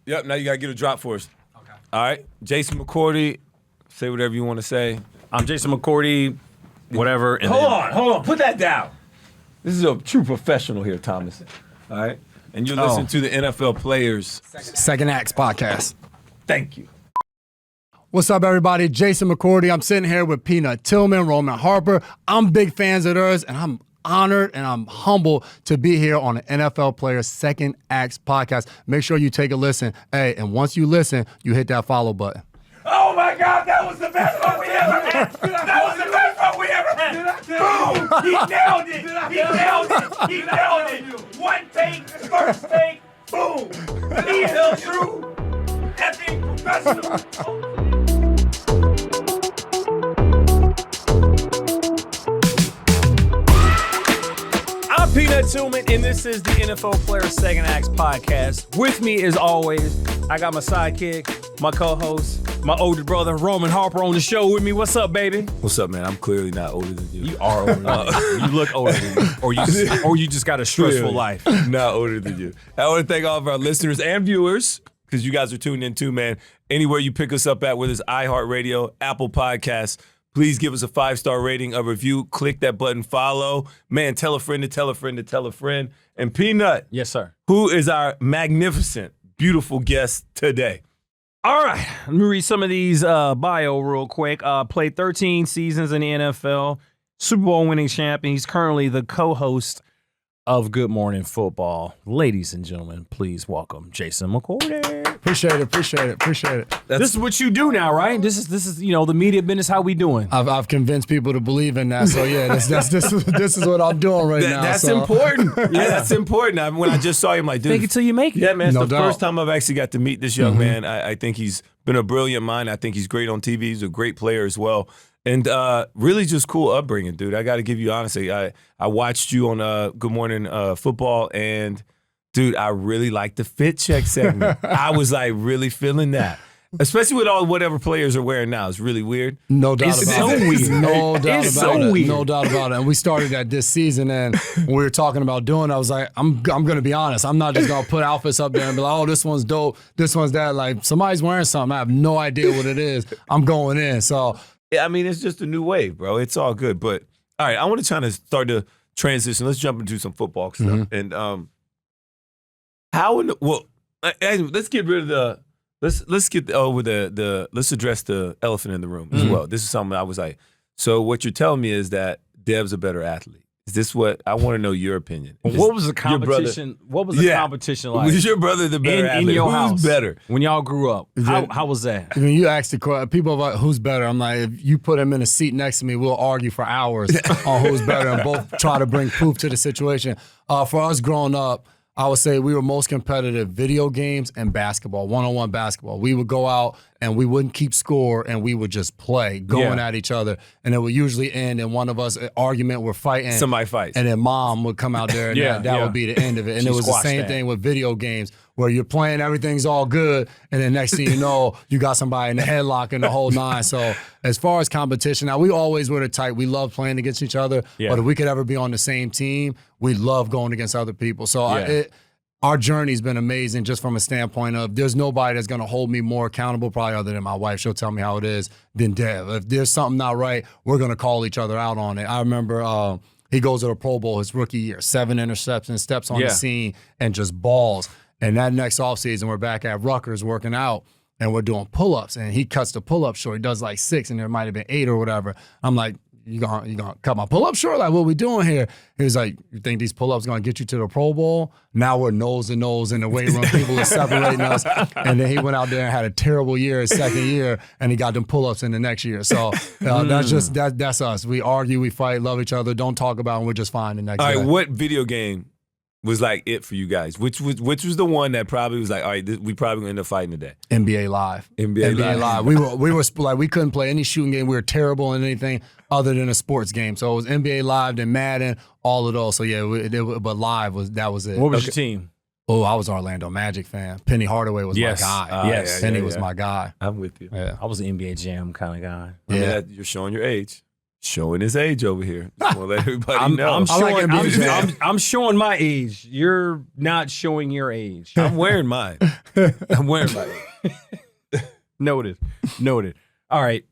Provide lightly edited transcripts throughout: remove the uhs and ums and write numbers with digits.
Yep, now you got to get a drop for us. Okay. All right. Jason McCourty, say whatever you want to say. I'm Jason McCourty, whatever. And Hold on. Put that down. This is a true professional here, Thomas. All right? And you're listening to the NFL Players Second Acts podcast. Thank you. What's up, everybody? Jason McCourty. I'm sitting here with Peanut Tillman, Roman Harper. I'm big fans of theirs, and I'm honored and I'm humble to be here on the NFL Players Second Acts podcast. Make sure you take a listen. Hey, and once you listen, you hit that follow button. Oh, my God. That was the best one we ever had. That was the best one we ever had. Boom. He nailed it. He nailed it. One take, first take. Boom. He is a true effing professional. I'm Peanut Tillman, and this is the NFL Players Second Acts podcast. With me, as always, I got my sidekick, my co-host, my older brother, Roman Harper, on the show with me. What's up, baby? What's up, man? I'm clearly not older than you. You are older than me. You look older than me. Or you just got a stressful life. Not older than you. I want to thank all of our listeners and viewers, because you guys are tuned in too, man. Anywhere you pick us up at, whether it's iHeartRadio, Apple Podcasts, please give us a 5-star rating, a review. Click that button, follow. Man, tell a friend to tell a friend to tell a friend. And Peanut. Yes, sir. Who is our magnificent, beautiful guest today? All right. Let me read some of these bio real quick. Played 13 seasons in the NFL. Super Bowl winning champion. He's currently the co-host of Good Morning Football. Ladies and gentlemen, please welcome Jason McCourty. Appreciate it. This is what you do now, right? This is the media business. How we doing? I've convinced people to believe in that. So yeah, this is what I'm doing right now. That's important. Yeah, that's important. When I just saw him, like, dude, Fake it till you make it. Yeah, man. It's No the doubt. first time I've actually got to meet this young man. I think he's been a brilliant mind. I think he's great on TV. He's a great player as well. And really just cool upbringing, dude. I got to give you honesty. I watched you on Good Morning Football, and, dude, I really like the fit check segment. I was, like, really feeling that. Especially with all whatever players are wearing now. It's really weird. No doubt It's about so it. weird. No doubt It's about so it. weird. No doubt about it. And we started that this season, and when we were talking about doing it, I was like, I'm going to be honest. I'm not just going to put outfits up there and be like, oh, this one's dope, this one's that. Like, somebody's wearing something. I have no idea what it is. I'm going in. So, Yeah, I mean, it's just a new wave, bro. It's all good. But, all right, I want to try to start to transition. Let's jump into some football stuff. And let's get rid of the let's get over let's address the elephant in the room as well. This is something I was like, so what you're telling me is that Dev's a better athlete. Is this what I want to know your opinion? What was the competition? What was the competition like? Was your brother the better athlete? in your Who's house better? when y'all grew up? How was that? when you ask the question, people are like, who's better? I'm like, if you put him in a seat next to me, we'll argue for hours on who's better and both try to bring proof to the situation. For us growing up, I would say we were most competitive video games and basketball, one-on-one basketball. We would go out and we wouldn't keep score and we would just play, going at each other. And it would usually end in one of us an argument, we're fighting. Somebody fights. And then mom would come out there and that would be the end of it. And She it was the squashed same that. thing with video games where you're playing, everything's all good, and then next thing you know, you got somebody in the headlock and the whole nine. So as far as competition, now we always were the type, we love playing against each other, but if we could ever be on the same team, we love going against other people. So our journey's been amazing just from a standpoint of there's nobody that's going to hold me more accountable, probably other than my wife. She'll tell me how it is, than Dev. If there's something not right, we're going to call each other out on it. I remember he goes to the Pro Bowl his rookie year, 7 interceptions, steps on the scene, and just balls. And that next offseason, we're back at Rutgers working out, and we're doing pull-ups. And he cuts the pull-up short. He does like 6, and there might have been 8 or whatever. I'm like, you gonna cut my pull-up short? Like, what we doing here? He was like, you think these pull-ups gonna get you to the Pro Bowl? Now we're nose to nose in the weight room. People are separating us. And then he went out there and had a terrible year his second year, and he got them pull-ups in the next year. So that's us. We argue, we fight, love each other, don't talk about it, and we're just fine the next day. All right, what video game was like it for you guys? Which was the one that probably was like, all right, we probably gonna end up fighting today? NBA Live. NBA Live. We were like, we couldn't play any shooting game. We were terrible in anything other than a sports game. So it was NBA Live, then Madden, all of those. So yeah, but Live was it. What was your team? Oh, I was an Orlando Magic fan. Penny Hardaway was my guy. Penny was my guy. I'm with you. Yeah. I was an NBA Jam kind of guy. I mean, you're showing your age. Showing his age over here. Just want to let everybody know. I'm showing my age. You're not showing your age. I'm wearing mine. Noted. All right.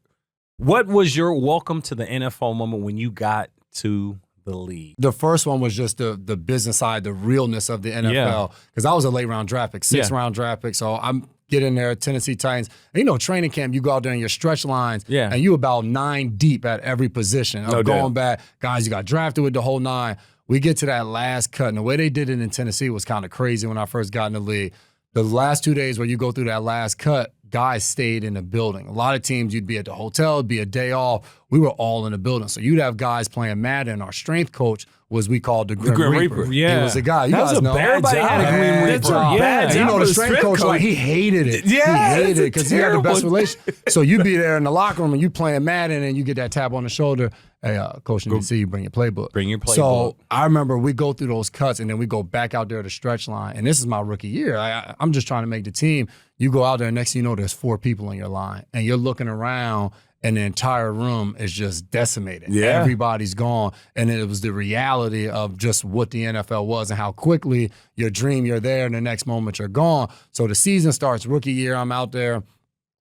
What was your welcome to the NFL moment when you got to the league? The first one was just the business side, the realness of the NFL. Because I was a late round draft pick, 6th round draft pick. So I'm getting there, Tennessee Titans. And, training camp, you go out there in your stretch lines, and you about 9 deep at every position. Going back, guys, you got drafted with the whole 9. We get to that last cut, and the way they did it in Tennessee was kind of crazy when I first got in the league. The last 2 days where you go through that last cut, guys stayed in the building. A lot of teams, you'd be at the hotel, it'd be a day off. We were all in the building. So you'd have guys playing Madden. Our strength coach was we called the Grim Reaper. Yeah. He was a guy. You that guys was a know. Everybody had a Grim Reaper. Yeah. The strength coach, like, he hated it. Yeah, he hated it because he had the best relationship. So you'd be there in the locker room and you playing Madden and you get that tap on the shoulder. Hey, coach, need to see you bring your playbook. Bring your playbook. So I remember we go through those cuts and then we go back out there to the stretch line. And this is my rookie year. I'm just trying to make the team. You go out there and next thing you know, there's 4 people in your line. And you're looking around and the entire room is just decimated. Yeah. Everybody's gone. And it was the reality of just what the NFL was and how quickly your dream, you're there, and the next moment you're gone. So the season starts, rookie year, I'm out there.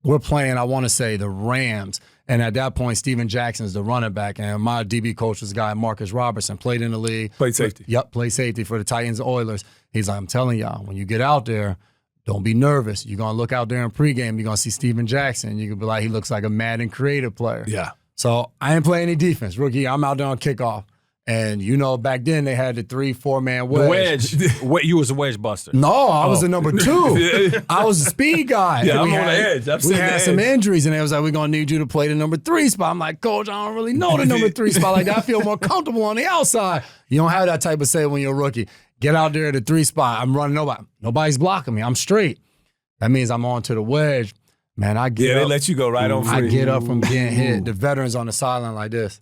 We're playing, I want to say, the Rams. And at that point, Steven Jackson is the running back. And my DB coach was a guy, Marcus Robertson, played in the league. Played safety. Yep, played safety for the Titans and Oilers. He's like, I'm telling y'all, when you get out there, don't be nervous. You're going to look out there in pregame. You're going to see Steven Jackson. You can be like, he looks like a Madden creative player. Yeah. So I ain't play any defense. Rookie, I'm out there on kickoff. And, back then they had the 3-4-man wedge. The wedge. You was a wedge buster. No, I was the number 2. I was a speed guy. Yeah, I'm on the edge. We had some injuries, and it was like, we're going to need you to play the number 3 spot. I'm like, Coach, I don't really know the number 3 spot like that. I feel more comfortable on the outside. You don't have that type of say when you're a rookie. Get out there at the 3 spot. I'm running nobody. Nobody's blocking me. I'm straight. That means I'm on to the wedge. Man, I get up. They let you go right on free. I get up from getting hit. The veterans on the sideline like this.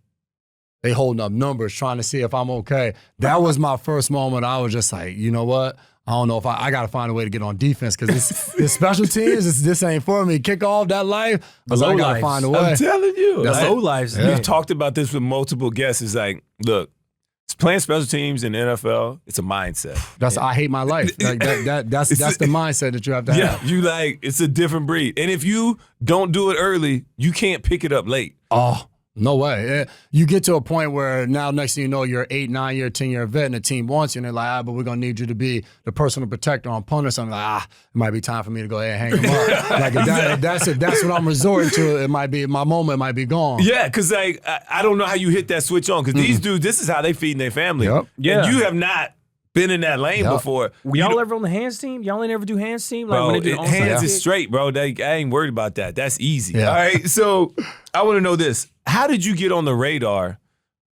They holding up numbers, trying to see if I'm okay. That was my first moment. I was just like, you know what? I don't know if I got to find a way to get on defense because this special teams, this ain't for me. Kick off that life, but I got to find a way. I'm telling you. That's low lives. Yeah. We've talked about this with multiple guests. It's like, look, playing special teams in the NFL, it's a mindset. I hate my life. Like that's the mindset that you have to have. Yeah, it's a different breed. And if you don't do it early, you can't pick it up late. Oh, no way. You get to a point where now next thing you know, you're 8, 9 year, 10-year vet and the team wants you and they're like, but we're going to need you to be the personal protector on punt or something. Like, it might be time for me to go ahead and hang them up. Like that's what I'm resorting to. It might be, my moment might be gone. Yeah, because I don't know how you hit that switch on because these dudes, this is how they feeding their family. Yep. Yeah. And you have not been in that lane before. Y'all ever on the hands team? Y'all ain't ever do hands team? Like bro, when they do hands is straight, bro. I ain't worried about that. That's easy. Yeah. All right. So I want to know this. How did you get on the radar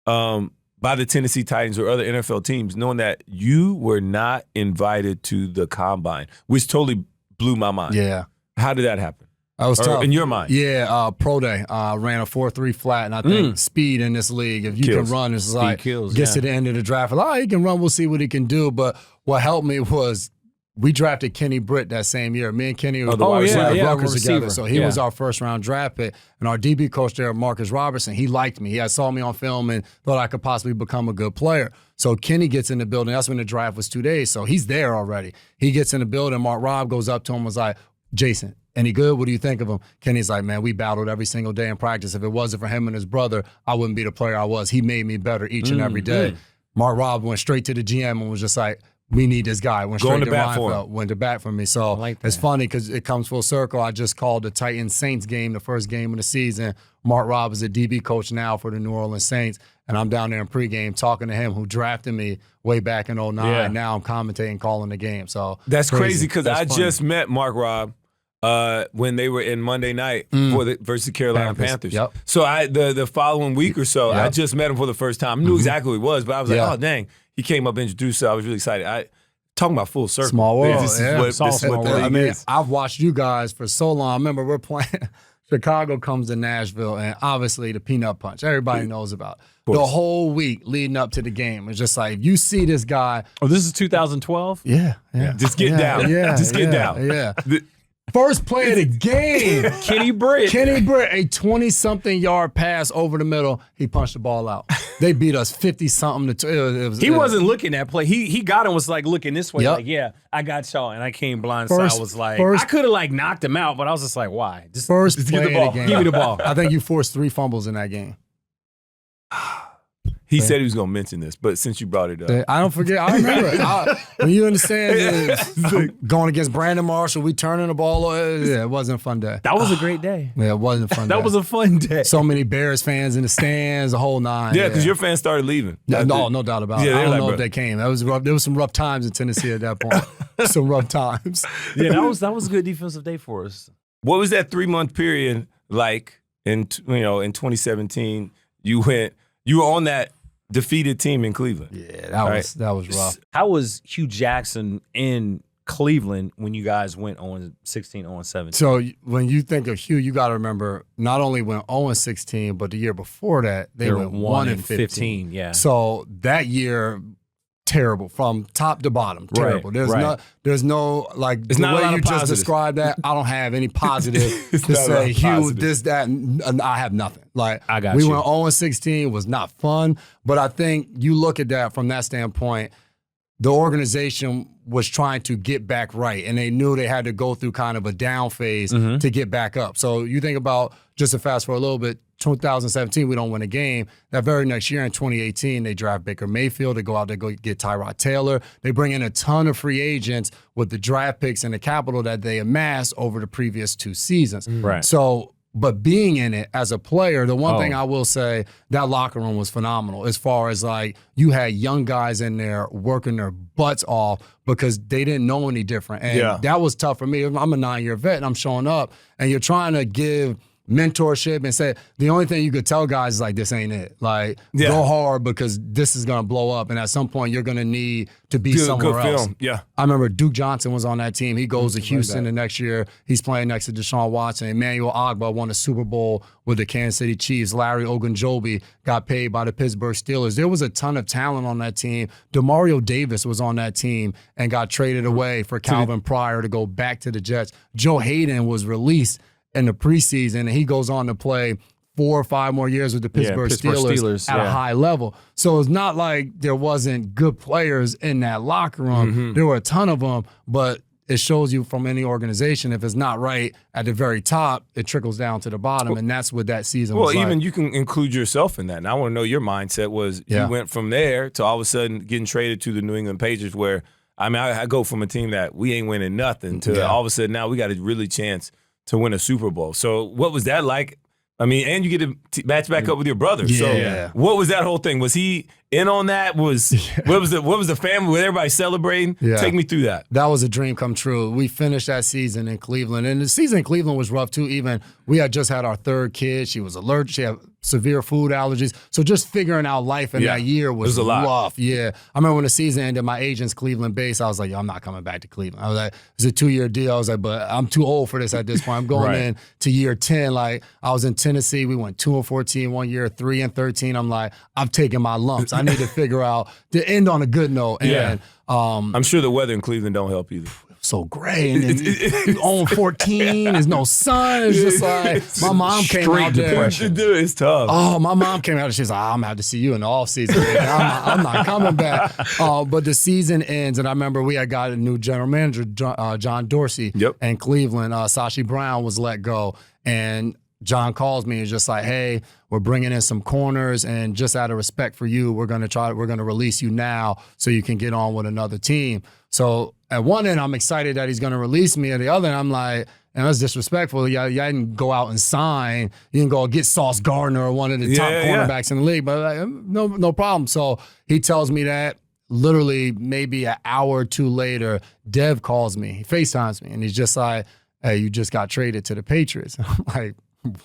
by the Tennessee Titans or other NFL teams knowing that you were not invited to the combine, which totally blew my mind? Yeah. How did that happen? That was tough. In your mind? Yeah, pro day. Ran a 4.3 flat, and I think speed in this league, if you can run, it's like, gets to the end of the draft, he can run, we'll see what he can do. But what helped me was we drafted Kenny Britt that same year. Me and Kenny were Rutgers together. So he was our first-round draft pick. And our DB coach there, Marcus Robertson, he liked me. He saw me on film and thought I could possibly become a good player. So Kenny gets in the building. That's when the draft was 2 days. So he's there already. He gets in the building. Mark Robb goes up to him and was like, Jason, any good? What do you think of him? Kenny's like, man, we battled every single day in practice. If it wasn't for him and his brother, I wouldn't be the player I was. He made me better each and every day. Mark Robb went straight to the GM and was just like, we need this guy. Went straight to Reinfeldt, went to bat for me. So it's funny because it comes full circle. I just called the Titans-Saints game, the first game of the season. Mark Robb is a DB coach now for the New Orleans Saints. And I'm down there in pregame talking to him who drafted me way back in 2009. Yeah. Now I'm commentating, calling the game. So that's crazy because I just met Mark Robb when they were in Monday night versus the Carolina Panthers. Yep. So the following week or so, I just met him for the first time. I knew exactly who he was, but I was like, oh, dang. He came up and introduced, so I was really excited. Talking about full circle. Small world. This is what the league is. I've watched you guys for so long. I remember we're playing. Chicago comes to Nashville, and obviously the peanut punch. Everybody knows about the whole week leading up to the game. It's just like, you see this guy. Oh, this is 2012? Yeah. Just get down. Just get down. Yeah. First play of the game. Kenny Britt, a 20-something yard pass over the middle. He punched the ball out. They beat us 50-something. He wasn't looking at play. He got him, was like looking this way, Yep. like, yeah, I got y'all. And I came blindside. I was like, first- I could have like knocked him out, but I was just like, why? Just First give play the ball. of the game. Give me the ball. I think you forced 3 fumbles in that game. He said he was going to mention this, but since you brought it up. I don't forget. I remember it. When you understand going against Brandon Marshall, we turning the ball. Yeah, it wasn't a fun day. That was a great day. Yeah, it wasn't a fun day. That was a fun day. So many Bears fans in the stands, the whole nine. Yeah, because your fans started leaving. No doubt about it. Yeah, I don't like, know bro. if they came. That was rough. There was some rough times in Tennessee at that point. Some rough times. Yeah, that was a good defensive day for us. What was that 3-month period like in 2017? You were on that defeated team in Cleveland. Yeah, that was rough. How was Hugh Jackson in Cleveland when you guys went on 16-17? So when you think of Hugh, you got to remember not only went 0-16, but the year before that they went 1-15. Yeah. So that year, terrible from top to bottom. Terrible. There's no like It's the not a way lot you of just positives. described that. I don't have any positive to not a lot say of Hugh positives. this that. And I have nothing. Like I got we you. went 0-16 was not fun, but I think you look at that from that standpoint. The organization was trying to get back right, and they knew they had to go through kind of a down phase to get back up. So you think about, just to fast forward a little bit, 2017, we don't win a game. That very next year in 2018, they draft Baker Mayfield. They go out, they go get Tyrod Taylor. They bring in a ton of free agents with the draft picks and the capital that they amassed over the previous 2 seasons. Right. So, but being in it as a player, the one thing I will say, that locker room was phenomenal as far as like you had young guys in there working their butts off because they didn't know any different. And that was tough for me. I'm a 9-year vet and I'm showing up and you're trying to give mentorship and say the only thing you could tell guys is like, this ain't it. Like, go hard because this is going to blow up. And at some point, you're going to need to be somewhere else. Film. Yeah. I remember Duke Johnson was on that team. He goes to Houston the next year. He's playing next to Deshaun Watson. Emmanuel Ogbah won a Super Bowl with the Kansas City Chiefs. Larry Ogunjobi got paid by the Pittsburgh Steelers. There was a ton of talent on that team. DeMario Davis was on that team and got traded away for Calvin Pryor to go back to the Jets. Joe Hayden was released in the preseason, and he goes on to play 4 or 5 more years with the Pittsburgh Steelers at a high level. So it's not like there wasn't good players in that locker room. There were a ton of them, but it shows you from any organization, if it's not right at the very top, it trickles down to the bottom, and that's what that season was like. Well, even you can include yourself in that. And I want to know your mindset was you went from there to all of a sudden getting traded to the New England Patriots where, I mean, I go from a team that we ain't winning nothing to all of a sudden now we got a really chance to win a Super Bowl. So what was that like? I mean, and you get to match back up with your brother. So what was that whole thing? Was he in on that? What was the family? Was everybody celebrating? Yeah. Take me through that. That was a dream come true. We finished that season in Cleveland. And the season in Cleveland was rough too. Even we had just had our 3rd kid. She was allergic. She had severe food allergies. So just figuring out life in that year was a lot. rough. Yeah. I remember when the season ended, my agent's Cleveland based. I was like, yo, I'm not coming back to Cleveland. I was like, it's a 2-year deal. I was like, but I'm too old for this at this point. I'm going in to year 10. Like I was in Tennessee. We went 2-14 one year, 3-13. I'm like, I've taken my lumps. I need to figure out to end on a good note. And I'm sure the weather in Cleveland don't help either. so gray. And then you own 14, there's no sun. It's just like, my mom came out there. Dude, it's tough. Oh, my mom came out and she's like, I'm going to have to see you in the offseason. I'm not coming back. But the season ends, and I remember we had got a new general manager, John Dorsey, in Cleveland. Sashi Brown was let go. And John calls me and is just like, hey, we're bringing in some corners, and just out of respect for you, we're going to release you now so you can get on with another team. So at one end, I'm excited that he's going to release me. At the other end, I'm like, and that's disrespectful. Y'all didn't go out and sign. You didn't go get Sauce Gardner or one of the top cornerbacks in the league. But like, no problem. So he tells me that. Literally maybe an hour or two later, Dev calls me. He FaceTimes me, and he's just like, hey, you just got traded to the Patriots. I'm like,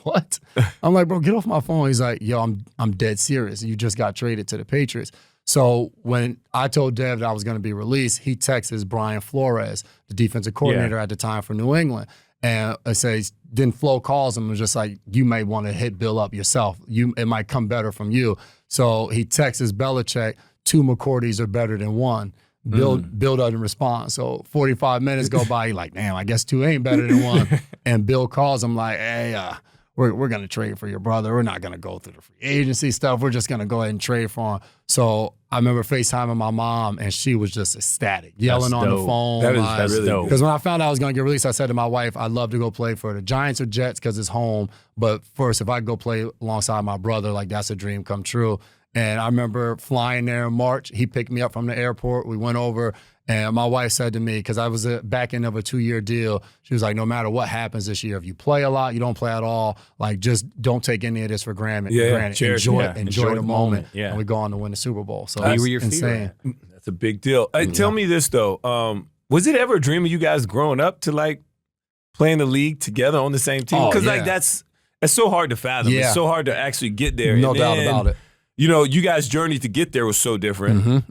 what? I'm like, bro, get off my phone. He's like, yo, I'm dead serious. You just got traded to the Patriots. So when I told Dev that I was going to be released, he texts Brian Flores, the defensive coordinator at the time for New England. And it says, then Flo calls him and was just like, you may want to hit Bill up yourself. It might come better from you. So he texts Belichick, 2 McCourtys are better than 1. Bill doesn't respond. So 45 minutes go by. He's like, damn, I guess 2 ain't better than 1. And Bill calls him like, hey, we're going to trade for your brother. We're not going to go through the free agency stuff. We're just going to go ahead and trade for him. So I remember FaceTiming my mom, and she was just ecstatic, yelling on the phone. That's really dope. Because when I found out I was going to get released, I said to my wife, I'd love to go play for the Giants or Jets because it's home. But first, if I could go play alongside my brother, like that's a dream come true. And I remember flying there in March. He picked me up from the airport. We went over. And my wife said to me, because I was back end of a 2-year deal, she was like, no matter what happens this year, if you play a lot, you don't play at all, like just don't take any of this for granted. Enjoy the moment. Yeah. And we go on to win the Super Bowl. So that's insane. That's a big deal. Hey, tell me this, though. Was it ever a dream of you guys growing up to like play in the league together on the same team? Because like that's so hard to fathom. Yeah. It's so hard to actually get there. No doubt about it. You know, you guys' journey to get there was so different.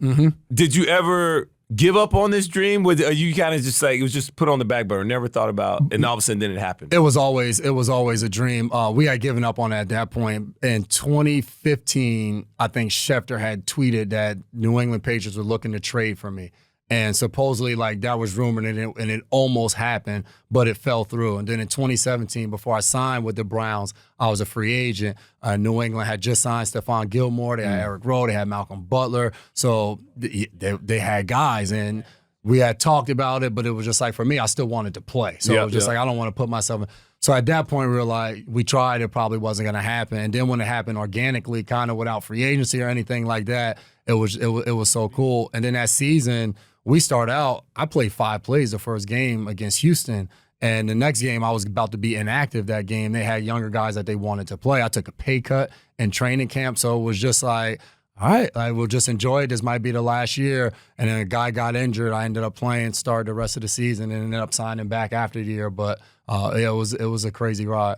Did you ever give up on this dream? Are you kind of just like, it was just put on the back burner, never thought about, and all of a sudden then it happened? It was always a dream. We had given up on it at that point. In 2015, I think Schefter had tweeted that New England Patriots were looking to trade for me. And supposedly, like, that was rumored, and it almost happened, but it fell through. And then in 2017, before I signed with the Browns, I was a free agent. New England had just signed Stephon Gilmore. They had Eric Rowe. They had Malcolm Butler. So they had guys, and we had talked about it, but it was just like, for me, I still wanted to play. So it was just like, I don't want to put myself in. So at that point, we were like, we tried, it probably wasn't going to happen. And then when it happened organically, kind of without free agency or anything like that, it was so cool. And then that season, we start out, I played 5 plays the first game against Houston. And the next game, I was about to be inactive that game. They had younger guys that they wanted to play. I took a pay cut in training camp. So it was just like, all right, I will just enjoy it. This might be the last year. And then a guy got injured. I ended up playing, started the rest of the season, and ended up signing back after the year. But it was a crazy ride.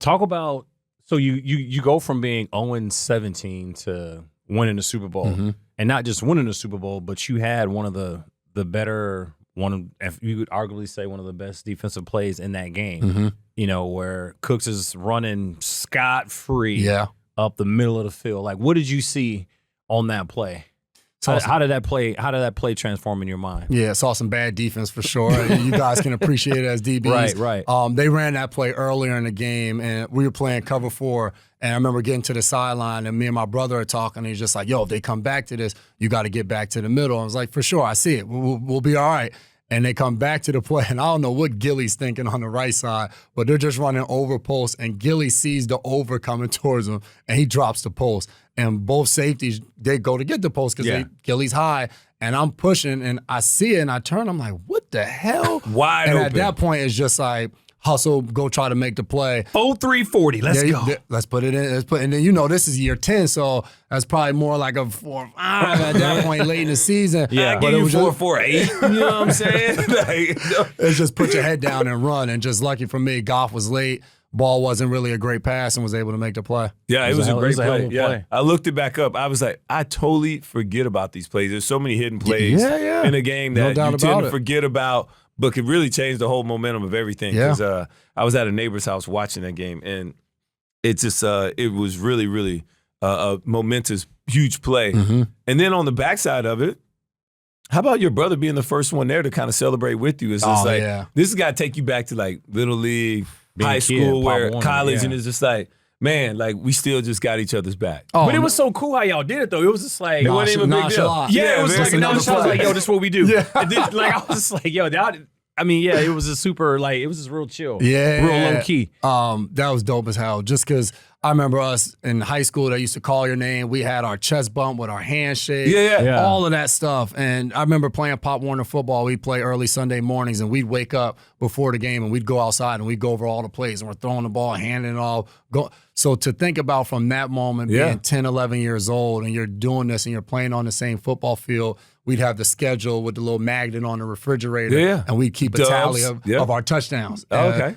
Talk about, so you go from being 0-17 to winning the Super Bowl. And not just winning the Super Bowl, but you had one of the better, if you could arguably say one of the best defensive plays in that game. You know, where Cooks is running scot-free up the middle of the field. Like, what did you see on that play? How did that play transform in your mind? Yeah, saw some bad defense for sure. You guys can appreciate it as DBs. Right. They ran that play earlier in the game, and we were playing cover 4. And I remember getting to the sideline, and me and my brother are talking, and he's just like, yo, if they come back to this, you got to get back to the middle. I was like, for sure, I see it. We'll be all right. And they come back to the play, and I don't know what Gilly's thinking on the right side, but they're just running over post, and Gilly sees the over coming towards him, and he drops the post. And both safeties, they go to get the post because Gilly's high, and I'm pushing, and I see it, and I turn, I'm like, what the hell? Wide open. And at that point, it's just like, hustle, go try to make the play. 4-3-40, let's go. Let's put it in. And then, this is year 10, so that's probably more like a 4-5 at that point late in the season. Yeah, but it was 4-4-8. You know what I'm saying? It's just put your head down and run. And just lucky for me, Goff was late. Ball wasn't really a great pass and was able to make the play. Yeah, it was a great play. Yeah. I looked it back up. I was like, I totally forget about these plays. There's so many hidden plays in a game that you tend to forget about, but could really change the whole momentum of everything. Because I was at a neighbor's house watching that game, and it just it was really, really a momentous, huge play. And then on the backside of it, how about your brother being the first one there to kind of celebrate with you? It's just this has got to take you back to like little league, high school, where college, and it's just like, man, like we still just got each other's back. But it was so cool how y'all did it though. It was just like, it wasn't even a big deal. Yeah, it was like, I was like, yo, this is what we do. And then, like, I was just like, yo, it was a super, like, it was just real chill. Yeah. Real low key. That was dope as hell. Just because I remember us in high school, they used to call your name. We had our chest bump with our handshake. Yeah. All of that stuff. And I remember playing Pop Warner football. We'd play early Sunday mornings, and we'd wake up before the game, and we'd go outside, and we'd go over all the plays, and we're throwing the ball, handing it all. So to think about from that moment, being 10, 11 years old, and you're doing this, and you're playing on the same football field, we'd have the schedule with the little magnet on the refrigerator, and we'd keep a tally of our touchdowns.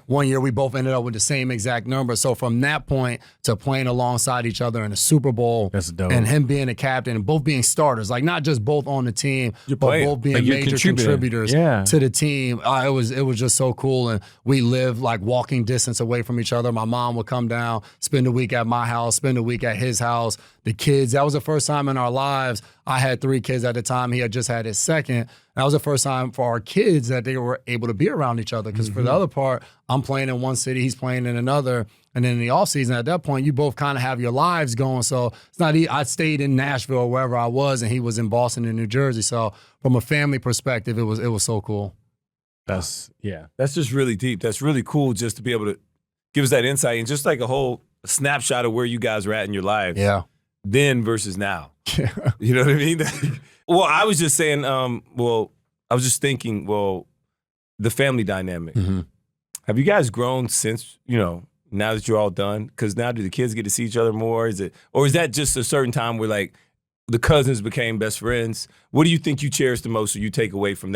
One year, we both ended up with the same exact number. So from that point to playing alongside each other in the Super Bowl, that's dope. And him being a captain, and both being starters, like not just both on the team, but both being major contributors to the team. It was just so cool. And we lived like walking distance away from each other. My mom would come down, spend a week at my house, spend a week at his house. The kids, that was the first time in our lives. I had 3 kids at the time. He had just had his second. that was the first time for our kids that they were able to be around each other. Because for the other part, I'm playing in one city, he's playing in another. And then in the offseason, at that point, you both kind of have your lives going. So it's not I stayed in Nashville or wherever I was, and he was in Boston and New Jersey. So from a family perspective, it was so cool. That's just really deep. That's really cool just to be able to give us that insight and just like a whole snapshot of where you guys are at in your lives. Yeah. Then versus now. You know what I mean? Well, I was just saying, I was just thinking, the family dynamic. Mm-hmm. Have you guys grown since, now that you're all done? Because now do the kids get to see each other more? Is that just a certain time where like the cousins became best friends? What do you think you cherish the most or you take away from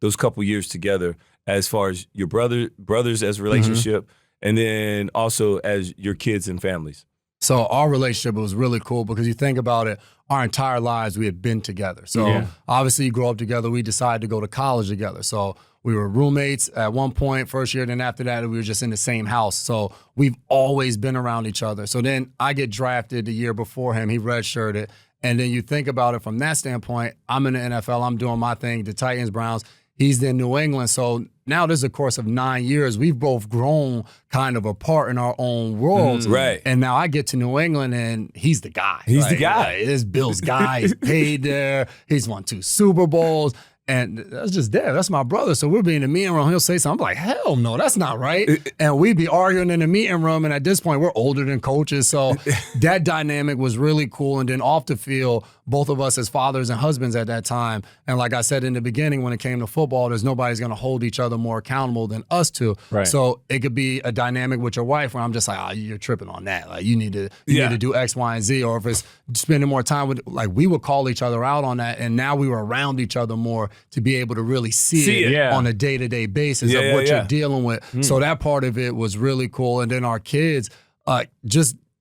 those couple years together as far as your brothers as a relationship and then also as your kids and families? So our relationship was really cool because you think about it, our entire lives we had been together. So obviously you grow up together. We decided to go to college together. So we were roommates at one point, first year. Then after that, we were just in the same house. So we've always been around each other. So then I get drafted the year before him. He redshirted. And then you think about it from that standpoint, I'm in the NFL. I'm doing my thing, the Titans, Browns. He's in New England. So now there's a course of 9 years. We've both grown kind of apart in our own worlds. Right. And now I get to New England and he's the guy. He's the guy. This Bill's guy. He's paid there. He's won 2 Super Bowls. And that's just there. That's my brother. So we're being in the meeting room. He'll say something. I'm like, hell no, that's not right. And we'd be arguing in the meeting room. And at this point, we're older than coaches. So that dynamic was really cool. And then off the field, both of us as fathers and husbands at that time. And like I said in the beginning, when it came to football, there's nobody's going to hold each other more accountable than us two. Right. So it could be a dynamic with your wife where I'm just like, you're tripping on that. Like you need to do X, Y, and Z. Or if it's spending more time with, like we would call each other out on that. And now we were around each other more to be able to really see it on a day-to-day basis of what you're dealing with. So that part of it was really cool. And then our kids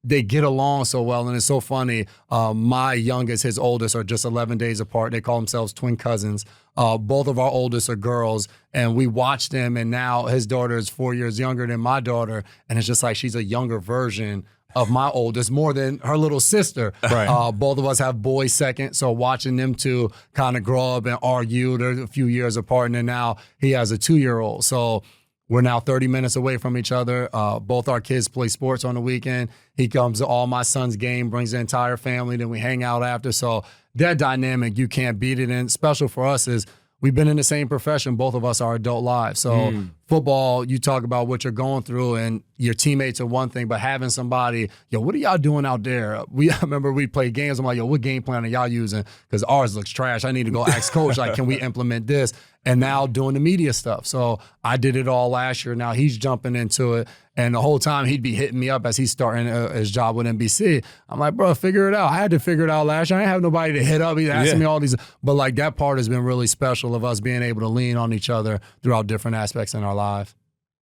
they get along so well. And it's so funny. My youngest, his oldest are just 11 days apart. They call themselves twin cousins. Both of our oldest are girls. And we watch them. And now his daughter is 4 years younger than my daughter. And it's just like she's a younger version of my oldest, more than her little sister. Right. Both of us have boys second, so watching them two kind of grow up and argue, they're a few years apart, and then now he has a 2-year-old. So we're now 30 minutes away from each other. Both our kids play sports on the weekend. He comes to all my son's game, brings the entire family, then we hang out after. So that dynamic, you can't beat it. And special for us is we've been in the same profession. Both of us are adult lives. So football, you talk about what you're going through and your teammates are one thing, but having somebody, what are y'all doing out there? I remember we played games. I'm like, what game plan are y'all using? Because ours looks trash. I need to go ask coach, like, can we implement this? And now doing the media stuff. So I did it all last year. Now he's jumping into it. And the whole time he'd be hitting me up as he's starting his job with NBC. I'm like, bro, figure it out. I had to figure it out last year. I didn't have nobody to hit up. He's asking me all these. But like that part has been really special of us being able to lean on each other throughout different aspects in our lives.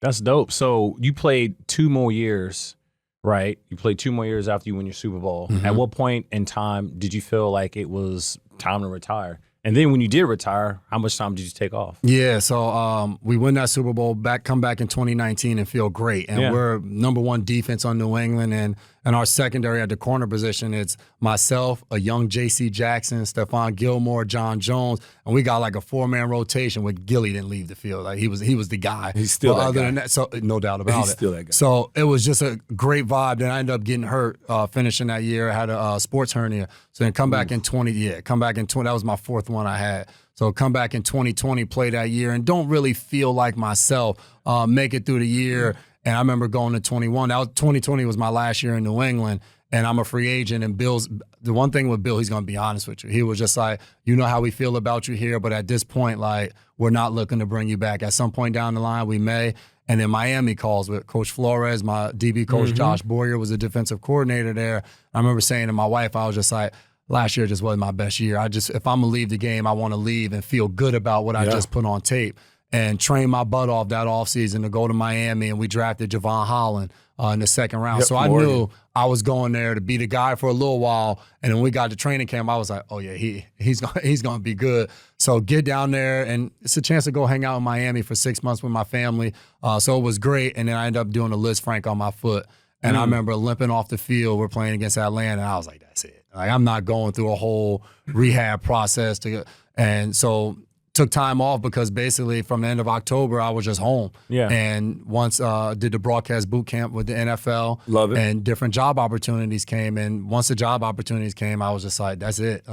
That's dope. So you played 2 more years, right? You played 2 more years after you win your Super Bowl. At what point in time did you feel like it was time to retire? And then when you did retire, how much time did you take off? Yeah, so we win that Super Bowl, come back in 2019 and feel great. And we're number 1 defense on New England. And our secondary at the corner position, it's myself, a young J.C. Jackson, Stephon Gilmore, John Jones. And we got like a 4-man rotation with Gilly didn't leave the field. Like he was the guy. He's still that other guy. Than that, so no doubt about it. He's still that guy. So it was just a great vibe. Then I ended up getting hurt finishing that year. I had a sports hernia. So then come back in 20, that was my 4th one I had. So come back in 2020, play that year, and don't really feel like myself. Make it through the year. And I remember going to 21. 2020 was my last year in New England, and I'm a free agent. And the one thing with Bill, he's going to be honest with you. He was just like, you know how we feel about you here, but at this point, like, we're not looking to bring you back. At some point down the line, we may. And then Miami calls with Coach Flores, my DB coach, Josh Boyer was a defensive coordinator there. I remember saying to my wife, I was just like, last year just wasn't my best year. If I'm going to leave the game, I want to leave and feel good about what I just put on tape. And train my butt off that offseason to go to Miami, and we drafted Javon Holland in the 2nd round. So I knew I was going there to be the guy for a little while. And when we got to training camp, I was like, oh, yeah, he's going to be good. So get down there, and it's a chance to go hang out in Miami for 6 months with my family. So it was great. And then I ended up doing a Liz Frank on my foot. And I remember limping off the field. We're playing against Atlanta, and I was like, that's it. Like, I'm not going through a whole rehab process. And so took time off because basically from the end of October, I was just home. Yeah. And once did the broadcast boot camp with the NFL. Love it. And different job opportunities came. And once the job opportunities came, I was just like, that's it.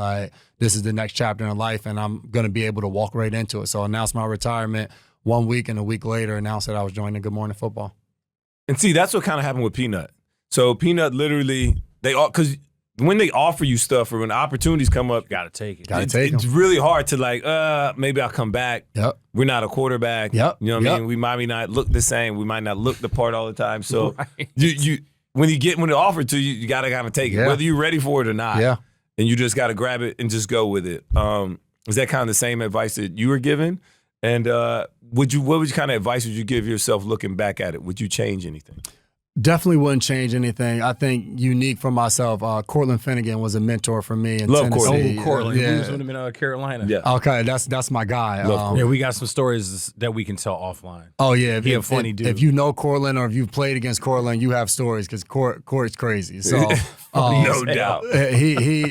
This is the next chapter in life, and I'm going to be able to walk right into it. So I announced my retirement 1 week, and a week later announced that I was joining Good Morning Football. And see, that's what kind of happened with Peanut. So Peanut literally, because when they offer you stuff or when opportunities come up, You got to take it. it's really hard to like, maybe I'll come back. Yep. We're not a quarterback. Yep. You know what I Yep. mean? We might not look the same. We might not look the part all the time. So Right. when it offered to you, you got to kind of take it, Yeah. whether you're ready for it or not. Yeah. And you just got to grab it and just go with it. Is that kind of the same advice that you were given? And what kind of advice would you give yourself looking back at it? Would you change anything? Definitely wouldn't change anything. I think unique for myself, Cortland Finnegan was a mentor for me in Love Tennessee. Cortland. Yeah. He was with him in Carolina. Yeah. Okay, that's my guy. Yeah, we got some stories that we can tell offline. Oh yeah, He a funny dude. If you know Cortland or if you've played against Cortland, you have stories because Cort's crazy. So No doubt.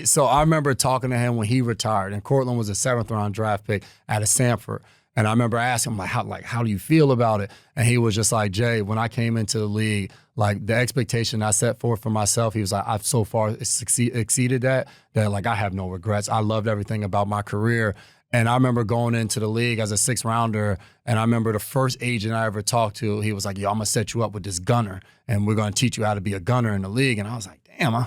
So I remember talking to him when he retired, and Cortland was a 7th round draft pick out of Stanford. And I remember asking him how do you feel about it? And he was just like, Jay, when I came into the league, like the expectation I set forth for myself, he was like, I've so far exceeded that like I have no regrets. I loved everything about my career. And I remember going into the league as a 6th rounder, and I remember the first agent I ever talked to, he was like, yo, I'm gonna set you up with this gunner, and we're gonna teach you how to be a gunner in the league. And I was like, damn, I'm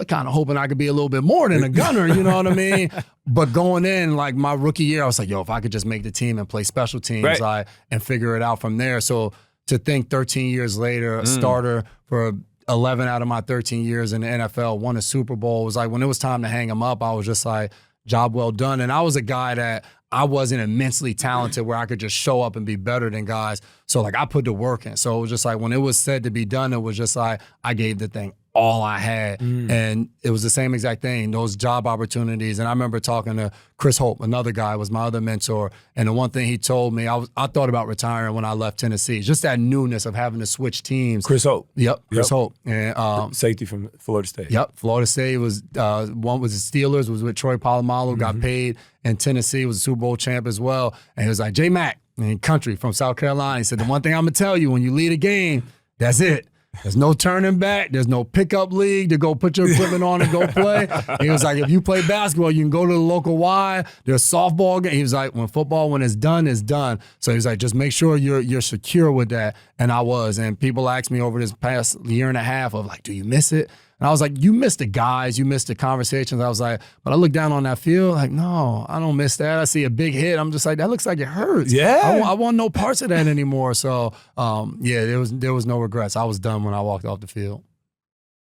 kind of hoping I could be a little bit more than a gunner, you know what I mean? But going in, like my rookie year, I was like, yo, if I could just make the team and play special teams, Right. and figure it out from there. So to think 13 years later, a starter for 11 out of my 13 years in the NFL, won a Super Bowl, was like when it was time to hang him up, I was just like, job well done. And I was a guy that I wasn't immensely talented where I could just show up and be better than guys. So like I put the work in. So it was just like when it was said to be done, it was just like I gave the thing all I had. And it was the same exact thing, those job opportunities. And I remember talking to Chris Hope, another guy, was my other mentor. And the one thing he told me, I thought about retiring when I left Tennessee. Just that newness of having to switch teams. Chris Hope. Yep, Chris Hope. And Safety from Florida State. Yep, Florida State was one was the Steelers, was with Troy Polamalu, got paid, and Tennessee was a Super Bowl champ as well. And he was like, J Mac, and country from South Carolina. He said, the one thing I'm gonna tell you, when you lead a game, that's it. There's no turning back. There's no pickup league to go put your equipment on and go play. He was like, if you play basketball, you can go to the local Y. There's softball game. He was like, when it's done, it's done. So he was like, just make sure you're secure with that. And I was. And people asked me over this past year and a half of like, do you miss it? And I was like, you miss the guys, you miss the conversations. I was like, but I look down on that field, like, no, I don't miss that. I see a big hit. I'm just like, that looks like it hurts. Yeah. I want no parts of that anymore. So, there was no regrets. I was done when I walked off the field.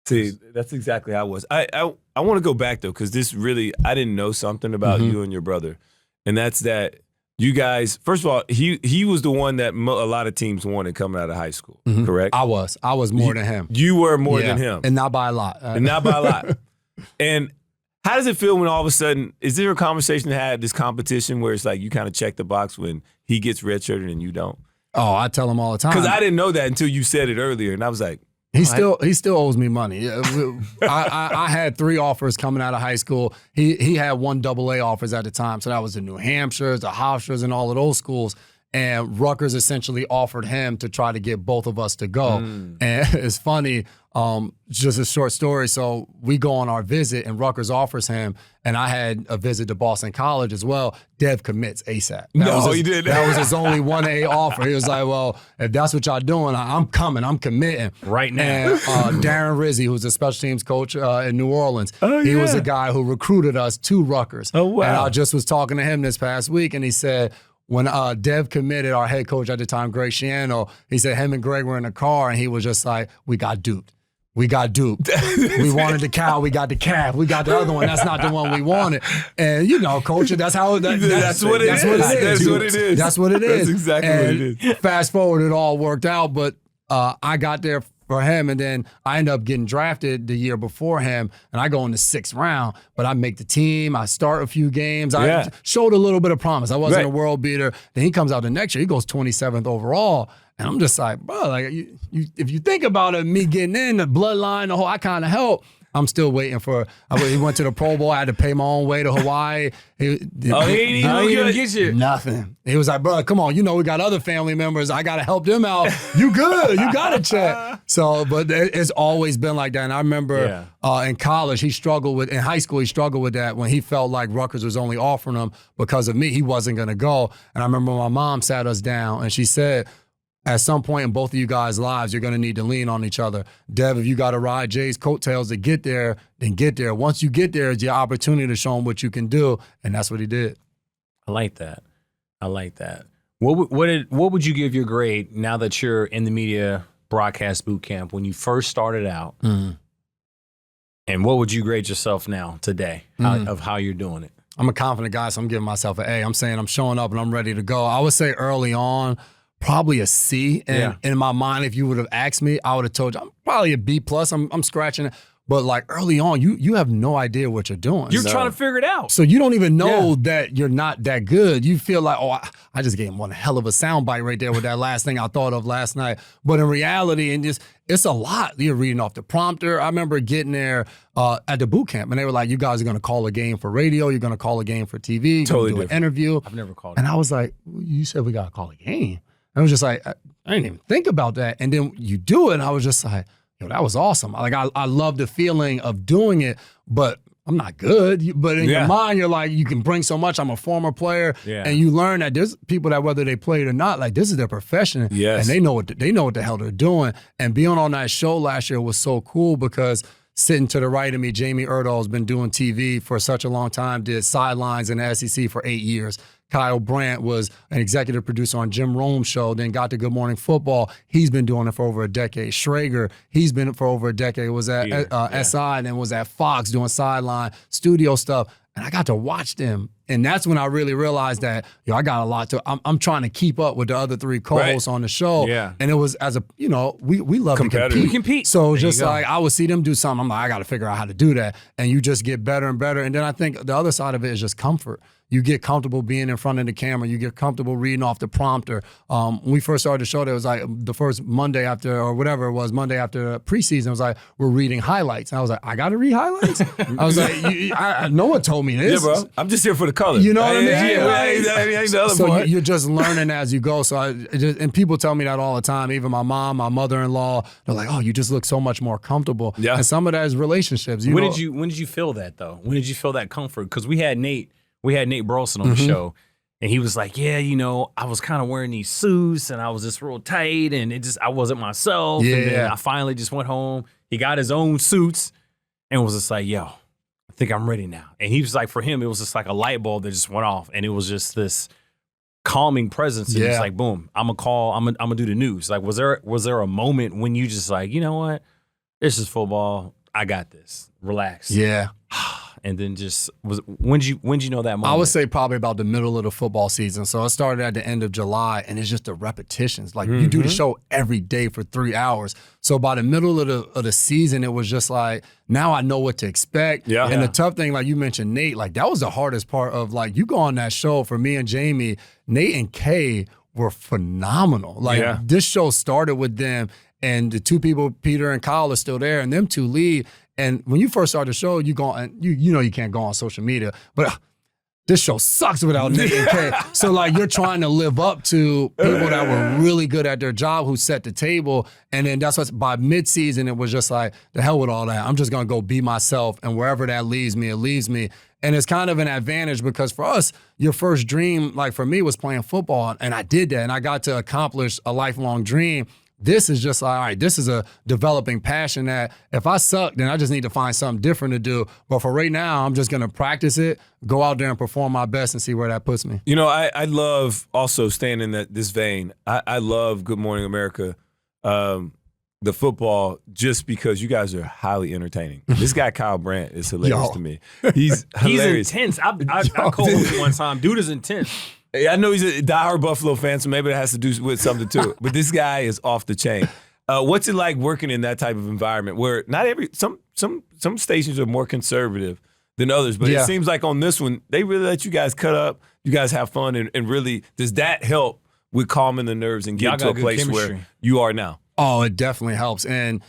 See, that's exactly how I was. I want to go back, though, because this really, I didn't know something about you and your brother. And that's that you guys, first of all, he was the one that a lot of teams wanted coming out of high school, correct? I was more than him. You were more than him. And not by a lot. And not by a lot. And how does it feel when all of a sudden, is there a conversation to have this competition where it's like you kind of check the box when he gets redshirted and you don't? Oh, I tell him all the time. Because I didn't know that until you said it earlier. And I was like, he still owes me money. I had 3 offers coming out of high school. He had 1 AA offers at the time. So that was the New Hampshires, the Hofstras, and all of those schools. And Rutgers essentially offered him to try to get both of us to go. And it's funny, just a short story. So we go on our visit and Rutgers offers him, and I had a visit to Boston College as well. Dev commits ASAP. He did. That was his only 1A offer. He was like, well, if that's what y'all doing, I'm coming. I'm committing. Right now. And Darren Rizzi, who's a special teams coach in New Orleans, he was the guy who recruited us to Rutgers. Oh, wow. And I just was talking to him this past week, and he said, when Dev committed, our head coach at the time, Greg Schiano, he said him and Greg were in the car, and he was just like, we got duped. We got duped. We wanted the cow, we got the calf. We got the other one. That's not the one we wanted. And coach, that's how that's what it is. That's what it is. That's what it is. That's exactly what it is. Fast forward, it all worked out, but I got there for him, and then I ended up getting drafted the year before him, and I go in the 6th round, but I make the team, I start a few games, I showed a little bit of promise. I wasn't a world beater. Then he comes out the next year, he goes 27th overall, and I'm just like, bro, like if you think about it, me getting in, the bloodline, the whole, I kind of helped. I'm still waiting for. He went to the Pro Bowl. I had to pay my own way to Hawaii. He didn't even get you. Nothing. He was like, bro, come on. You know, we got other family members. I got to help them out. You good. You got a check. So, but it's always been like that. And I remember in college, in high school, he struggled with that when he felt like Rutgers was only offering him because of me. He wasn't going to go. And I remember my mom sat us down and she said, at some point in both of you guys' lives, you're going to need to lean on each other. Dev, if you got to ride Jay's coattails to get there, then get there. Once you get there, it's your opportunity to show him what you can do, and that's what he did. I like that. What would you give your grade now that you're in the media broadcast boot camp when you first started out? Mm-hmm. And what would you grade yourself now today of how you're doing it? I'm a confident guy, so I'm giving myself an A. I'm saying I'm showing up and I'm ready to go. I would say early on, probably a C. And in my mind, if you would have asked me, I would have told you I'm probably a B+. I'm scratching it. But like early on, you have no idea what you're doing. You're trying to figure it out. So you don't even know that you're not that good. You feel like, oh, I just gave him one hell of a soundbite right there with that last thing I thought of last night. But in reality, it's a lot. You're reading off the prompter. I remember getting there at the boot camp, and they were like, you guys are going to call a game for radio. You're going to call a game for TV. You're totally going to do an interview. I've never called it. And I was like, you said we got to call a game. I was just like, I didn't even think about that. And then you do it, and I was just like, yo, that was awesome. Like, I love the feeling of doing it, but I'm not good. But in your mind, you're like, you can bring so much. I'm a former player. Yeah. And you learn that there's people that whether they played or not, like this is their profession. Yes. And they know what the hell they're doing. And being on that show last year was so cool because sitting to the right of me, Jamie Erdahl has been doing TV for such a long time, did sidelines in the SEC for 8 years. Kyle Brandt was an executive producer on Jim Rome's show, then got to Good Morning Football. He's been doing it for over a decade. Schrager, he's been for over a decade, was at SI and then was at Fox doing sideline, studio stuff. And I got to watch them. And that's when I really realized that, I got a lot to, I'm trying to keep up with the other three co-hosts on the show. Yeah. And it was we love to compete. We compete. So just like I would see them do something, I'm like, I got to figure out how to do that. And you just get better and better. And then I think the other side of it is just comfort. You get comfortable being in front of the camera. You get comfortable reading off the prompter. When we first started the show, there was like the first Monday after, or whatever it was, Monday after preseason, it was like, we're reading highlights. And I was like, I got to read highlights? I was like, no one told me this. Yeah, bro. I'm just here for the color. You know what I mean? Yeah, so you're just learning as you go. So and people tell me that all the time. Even my mom, my mother-in-law, they're like, oh, you just look so much more comfortable. Yeah. And some of that is relationships. When did you feel that, though? When did you feel that comfort? Because we had Nate Burleson on the show, and he was like, yeah, I was kind of wearing these suits, and I was just real tight, and I wasn't myself. Yeah. And then I finally just went home. He got his own suits, and was just like, yo, I think I'm ready now. And he was like, for him, it was just like a light bulb that just went off, and it was just this calming presence. And it's like, boom, I'm gonna do the news. Like, was there a moment when you just like, you know what, this is football, I got this, relax. Yeah. And then when did you know that moment? I would say probably about the middle of the football season. So it started at the end of July, and it's just the repetitions. Like you do the show every day for 3 hours. So by the middle of the season, it was just like, now I know what to expect. Yeah. And the tough thing, like you mentioned, Nate, like that was the hardest part of like, you go on that show for me and Jamie, Nate and Kay were phenomenal. Like this show started with them, and the two people, Peter and Kyle, are still there, and them two lead. And when you first start the show, you can't go on social media, but this show sucks without Nate and Kay. So like you're trying to live up to people that were really good at their job who set the table. And then that's by mid-season, it was just like, the hell with all that. I'm just going to go be myself, and wherever that leaves me, it leaves me. And it's kind of an advantage because for us, your first dream, like for me, was playing football. And I did that, and I got to accomplish a lifelong dream. This is just like, all right, this is a developing passion that if I suck, then I just need to find something different to do. But for right now, I'm just going to practice it, go out there and perform my best and see where that puts me. I love also staying in this vein. I love Good Morning America, the football, just because you guys are highly entertaining. This guy, Kyle Brandt, is hilarious to me. He's hilarious. He's intense. I called him one time. Dude is intense. I know he's a diehard Buffalo fan, so maybe that has to do with something too. But this guy is off the chain. What's it like working in that type of environment where not some stations are more conservative than others, but it seems like on this one, they really let you guys cut up, you guys have fun, and really, does that help with calming the nerves and getting to a place where you are now? Oh, it definitely helps. And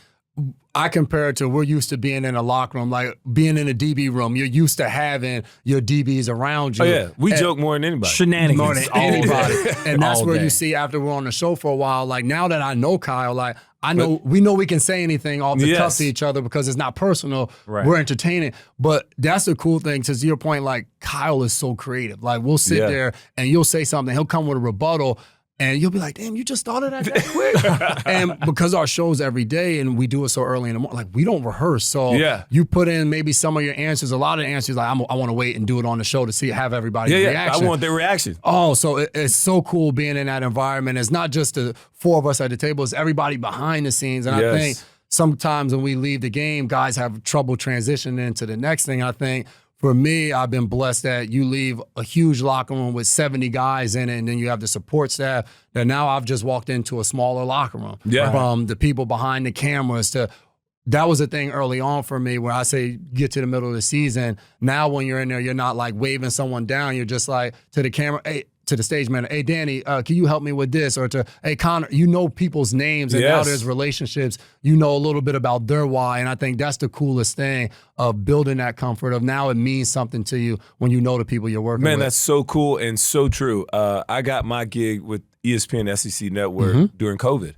I compare it to we're used to being in a locker room, like being in a DB room. You're used to having your DBs around you. Oh, yeah. We joke more than anybody. Shenanigans. More than anybody. And that's All where day. you see after we're on the show for a while, like now that I know Kyle, like we know we can say anything off the cuff to each other because it's not personal. Right. We're entertaining. But that's the cool thing, to your point, like Kyle is so creative. Like we'll sit there and you'll say something, he'll come with a rebuttal. And you'll be like, damn, you just thought of that quick? And because our show's every day and we do it so early in the morning, like we don't rehearse. So you put in maybe some of your answers, a lot of the answers, like I want to wait and do it on the show to have everybody's reaction. I want their reaction. Oh, so it's so cool being in that environment. It's not just the four of us at the table, it's everybody behind the scenes. And I think sometimes when we leave the game, guys have trouble transitioning into the next thing. I think for me, I've been blessed that you leave a huge locker room with 70 guys in it, and then you have the support staff. That now I've just walked into a smaller locker room. Yeah. From the people behind the cameras to that was a thing early on for me where I say get to the middle of the season. Now when you're in there, you're not like waving someone down. You're just like to the camera, hey, to the stage man, hey, Danny, can you help me with this? Or to, hey, Connor, you know people's names, and now there's relationships. You know a little bit about their why, and I think that's the coolest thing of building that comfort of now it means something to you when you know the people you're working with. Man, that's so cool and so true. I got my gig with ESPN SEC Network during COVID.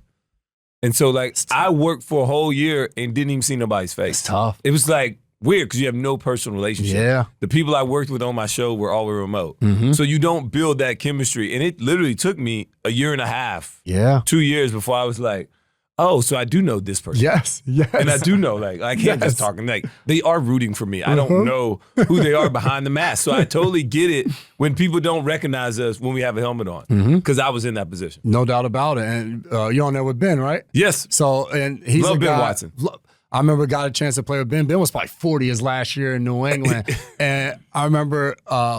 And so, like, I worked for a whole year and didn't even see nobody's face. It's tough. It was like, weird because you have no personal relationship. Yeah. The people I worked with on my show were all remote. So you don't build that chemistry. And it literally took me a year and a half, 2 years before I was like, oh, so I do know this person. Yes. And I do know, like, I can't just talk. Like, they are rooting for me. I don't know who they are behind the mask. So I totally get it when people don't recognize us when we have a helmet on because I was in that position. No doubt about it. And you're on there with Ben, right? Yes. So, and he's Love a Ben guy, Watson. I remember got a chance to play with Ben. Ben was probably 40 his last year in New England. And I remember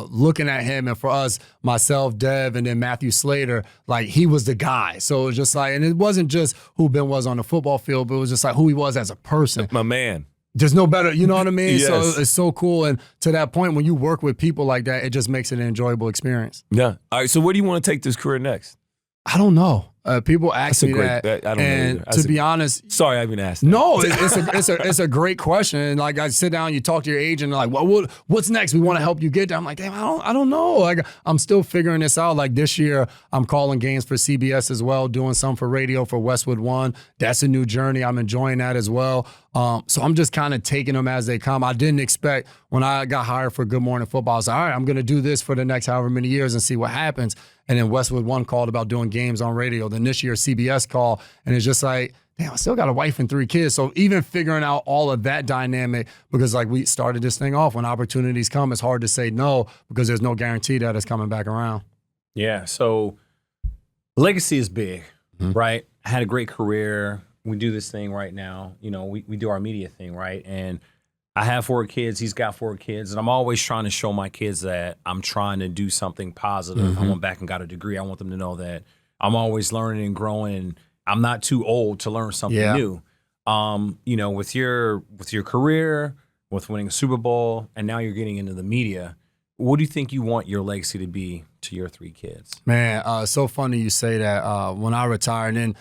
looking at him, and for us, myself, Dev, and then Matthew Slater, like he was the guy. So it was just like, and it wasn't just who Ben was on the football field, but it was just like who he was as a person. My man. There's no better, you know what I mean? Yes. So it's so cool. And to that point, when you work with people like that, it just makes it an enjoyable experience. Yeah. All right, so where do you want to take this career next? I don't know. People ask me that, I don't and know to be honest, sorry I even asked that. no, it's a great question. And like I sit down, you talk to your agent, and like, well, what's next? We want to help you get there. I'm like, damn, I don't know. Like I'm still figuring this out. Like this year, I'm calling games for CBS as well, doing some for radio for Westwood One. That's a new journey. I'm enjoying that as well. So I'm just kind of taking them as they come. I didn't expect when I got hired for Good Morning Football, I was like, all right, I'm going to do this for the next however many years and see what happens. And then Westwood One called about doing games on radio. Then this year CBS called, and it's just like, damn, I still got a wife and 3 kids. So even figuring out all of that dynamic, because like we started this thing off, when opportunities come, it's hard to say no because there's no guarantee that it's coming back around. Yeah, so legacy is big, right? I had a great career. We do this thing right now. You know, we do our media thing, right? And I have 4 kids. He's got 4 kids. And I'm always trying to show my kids that I'm trying to do something positive. I went back and got a degree. I want them to know that I'm always learning and growing. And I'm not too old to learn something new. You know, with your career, with winning a Super Bowl, and now you're getting into the media, what do you think you want your legacy to be to your 3 kids? Man, so funny you say that. When I retired, and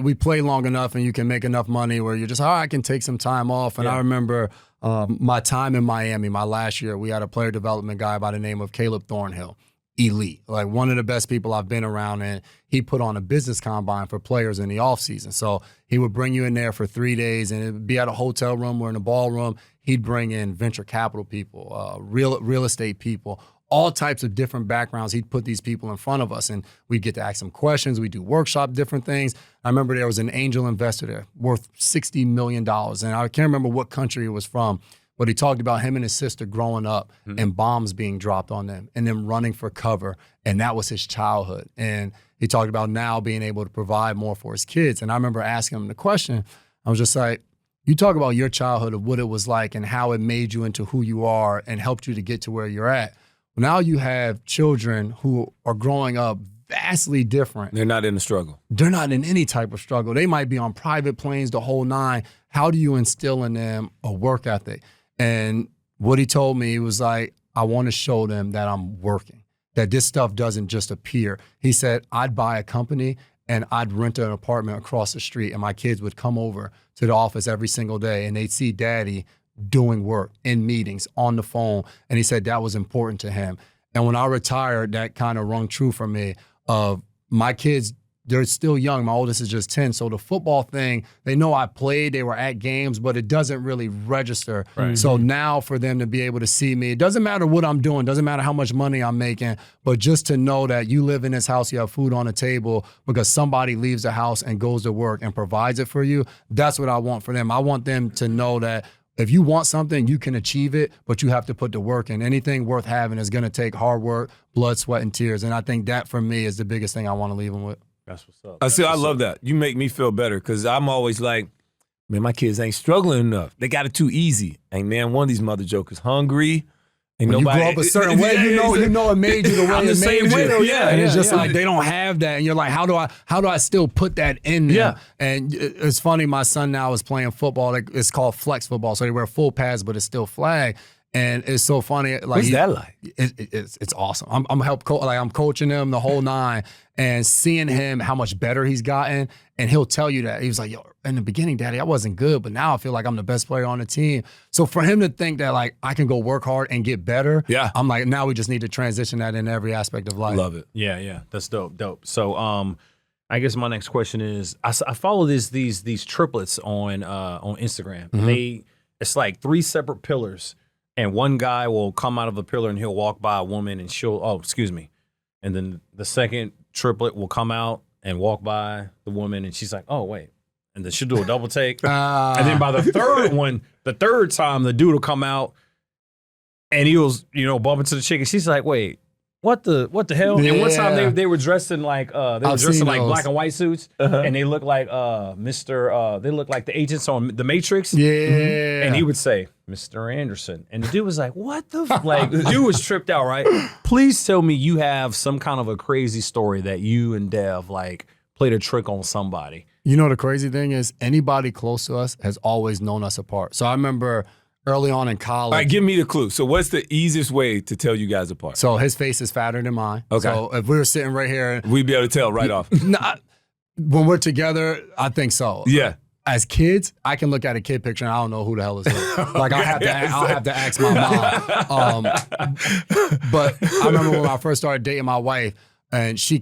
we play long enough, and you can make enough money where you're just, all right, I can take some time off. And I remember my time in Miami, my last year, we had a player development guy by the name of Caleb Thornhill. Elite, like one of the best people I've been around, and he put on a business combine for players in the offseason. So he would bring you in there for 3 days, and it would be at a hotel room or in a ballroom. He'd bring in venture capital people, real estate people, all types of different backgrounds. He'd put these people in front of us, and we'd get to ask them questions. We'd do workshop different things. I remember there was an angel investor there worth $60 million, and I can't remember what country it was from. But he talked about him and his sister growing up and bombs being dropped on them and them running for cover. And that was his childhood. And he talked about now being able to provide more for his kids. And I remember asking him the question. I was just like, you talk about your childhood of what it was like and how it made you into who you are and helped you to get to where you're at. Well, now you have children who are growing up vastly different. They're not in the struggle. They're not in any type of struggle. They might be on private planes, the whole 9. How do you instill in them a work ethic? And what he told me was like, I want to show them that I'm working, that this stuff doesn't just appear. He said, I'd buy a company and I'd rent an apartment across the street, and my kids would come over to the office every single day, and they'd see Daddy doing work in meetings on the phone, and he said that was important to him. And when I retired, that kind of rung true for me. My kids, they're still young. My oldest is just 10. So the football thing, they know I played, they were at games, but it doesn't really register. Right. So now for them to be able to see me, it doesn't matter what I'm doing, doesn't matter how much money I'm making, but just to know that you live in this house, you have food on the table because somebody leaves the house and goes to work and provides it for you, that's what I want for them. I want them to know that if you want something, you can achieve it, but you have to put the work in. Anything worth having is going to take hard work, blood, sweat, and tears. And I think that for me is the biggest thing I want to leave them with. That's what's up. I love that. You make me feel better because I'm always like, man, my kids ain't struggling enough. They got it too easy. And man, one of these mother jokers hungry. Ain't when nobody, you grow up a certain way, you know it made you the way I'm it the made same you. way though, yeah. And it's just yeah. like they don't have that, and you're like, how do I still put that in there? Yeah. And it's funny. My son now is playing football. Like, it's called flex football, so they wear full pads, but it's still flag. And it's so funny. Like, What's that like? It's awesome. I'm coaching him the whole nine, and seeing him how much better he's gotten. And he'll tell you that he was like, yo, in the beginning, Daddy, I wasn't good, but now I feel like I'm the best player on the team. So for him to think that like I can go work hard and get better, yeah, I'm like, now we just need to transition that in every aspect of life. Love it. Yeah, that's dope. So I guess my next question is, I follow these triplets on Instagram. Mm-hmm. It's like 3 separate pillars. And one guy will come out of a pillar and he'll walk by a woman and and then the second triplet will come out and walk by the woman and she's like, oh, wait. And then she'll do a double take. And then by the third one, the third time, the dude will come out and he was, bump into the chick and she's like, wait, what the hell? Yeah. And one time they were dressed in like black and white suits and they look like they look like the agents on The Matrix. Yeah. And he would say, Mr. Anderson. And the dude was like, what the like the dude was tripped out, right? Please tell me you have some kind of a crazy story that you and Dev like played a trick on somebody. You know, the crazy thing is anybody close to us has always known us apart. So I remember early on in college. All right, give me the clue. So what's the easiest way to tell you guys apart? So his face is fatter than mine. Okay. So if we were sitting right here. We'd be able to tell right off. When we're together, I think so. Yeah. As kids, I can look at a kid picture and I don't know who the hell is who. Like I'll have to ask my mom. But I remember when I first started dating my wife, and she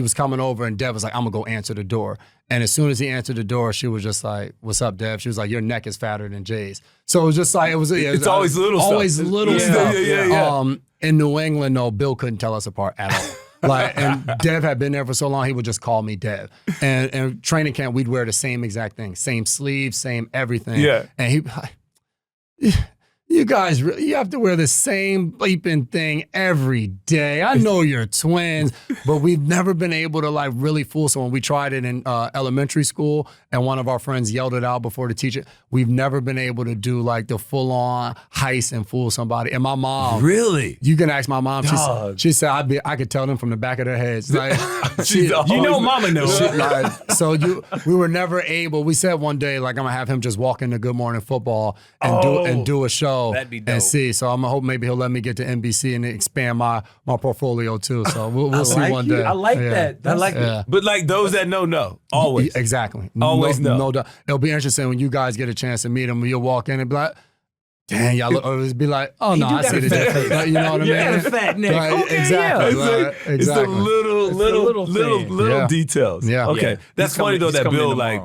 was coming over, and Dev was like, I'm gonna go answer the door. And as soon as he answered the door, she was just like, what's up, Dev? She was like, your neck is fatter than Jay's. So it was just like, it's always little stuff. Always little stuff. Yeah. In New England, though, Bill couldn't tell us apart at all. And Dev had been there for so long, he would just call me Dev. And training camp, we'd wear the same exact thing, same sleeves, same everything. Yeah. And he'd be like, you guys, you have to wear the same bleeping thing every day. I know you're twins, but we've never been able to like really fool someone. We tried it in elementary school, and one of our friends yelled it out before the teacher. We've never been able to do like the full-on heist and fool somebody. And my mom, really, you can ask my mom. She said I could tell them from the back of their heads. Like, Mama knows. We were never able. We said one day like I'm gonna have him just walk into Good Morning Football and do a show. That'd be dope. And see. So I'm gonna hope maybe he'll let me get to NBC and expand my portfolio too. So we'll see one day. I like that. I like it. But like those that know, always. Exactly. Always know. No doubt. It'll be interesting when you guys get a chance to meet him. You'll walk in and be like, dang, y'all look, or be like, oh no, I see the difference. Like, you know what I mean? You got a fat neck. Right, Okay, exactly. yeah. Right, exactly. It's the little details. Yeah. Okay. Yeah. That's funny though that Bill like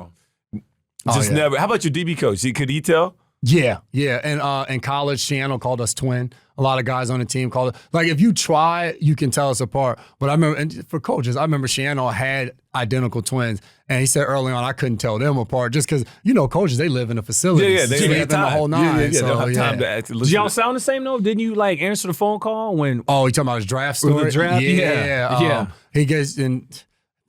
never. How about your DB coach? Could he tell? Yeah. And in college, Shiano called us twin. A lot of guys on the team called it. Like, if you try, you can tell us apart. But I remember, and for coaches, I remember Shiano had identical twins. And he said early on, I couldn't tell them apart just because, coaches, they live in a facility. Yeah, they live in the whole nine. They don't have time to actually Did y'all sound the same though? Didn't you like answer the phone call when? Oh, you talking about his draft story? The draft? Yeah. He gets in.